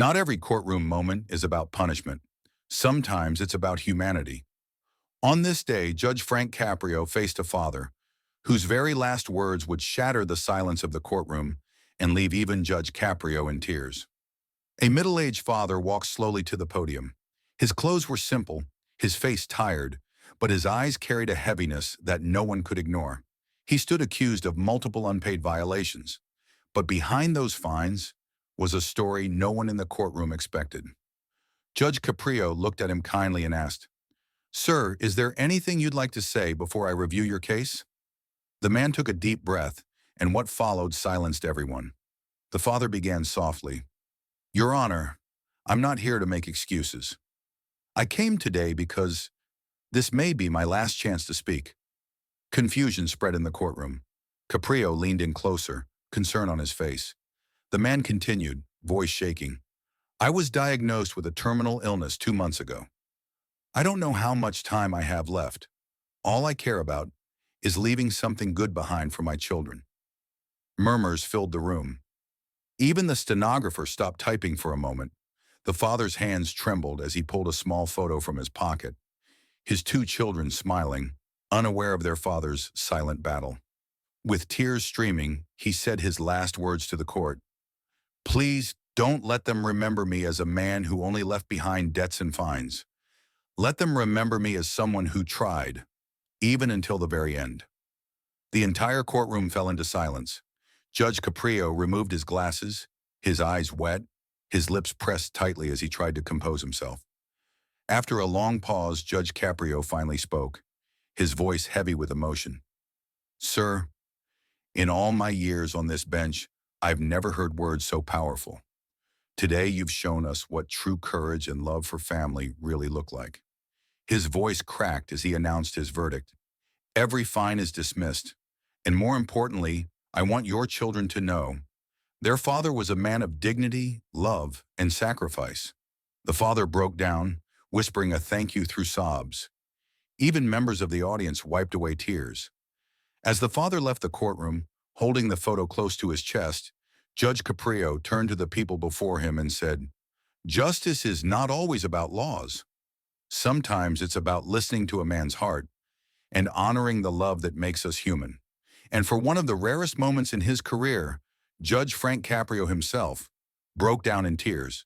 Not every courtroom moment is about punishment. Sometimes it's about humanity. On this day, Judge Frank Caprio faced a father whose very last words would shatter the silence of the courtroom and leave even Judge Caprio in tears. A middle-aged father walked slowly to the podium. His clothes were simple, his face tired, but his eyes carried a heaviness that no one could ignore. He stood accused of multiple unpaid violations, but behind those fines was a story no one in the courtroom expected. Judge Caprio looked at him kindly and asked, "Sir, is there anything you'd like to say before I review your case?" The man took a deep breath, and what followed silenced everyone. The father began softly, "Your Honor, I'm not here to make excuses. I came today because this may be my last chance to speak." Confusion spread in the courtroom. Caprio leaned in closer, concern on his face. The man continued, voice shaking, "I was diagnosed with a terminal illness 2 months ago. I don't know how much time I have left. All I care about is leaving something good behind for my children." Murmurs filled the room. Even the stenographer stopped typing for a moment. The father's hands trembled as he pulled a small photo from his pocket, his two children smiling, unaware of their father's silent battle. With tears streaming, he said his last words to the court, "Please don't let them remember me as a man who only left behind debts and fines. Let them remember me as someone who tried, even until the very end." The entire courtroom fell into silence. Judge Caprio removed his glasses, his eyes wet, his lips pressed tightly as he tried to compose himself. After a long pause, Judge Caprio finally spoke, his voice heavy with emotion. "Sir, in all my years on this bench, I've never heard words so powerful. Today you've shown us what true courage and love for family really look like." His voice cracked as he announced his verdict. "Every fine is dismissed, and more importantly, I want your children to know their father was a man of dignity, love, and sacrifice." The father broke down, whispering a thank you through sobs. Even members of the audience wiped away tears. As the father left the courtroom, holding the photo close to his chest, Judge Caprio turned to the people before him and said, "Justice is not always about laws. Sometimes it's about listening to a man's heart and honoring the love that makes us human." And for one of the rarest moments in his career, Judge Frank Caprio himself broke down in tears.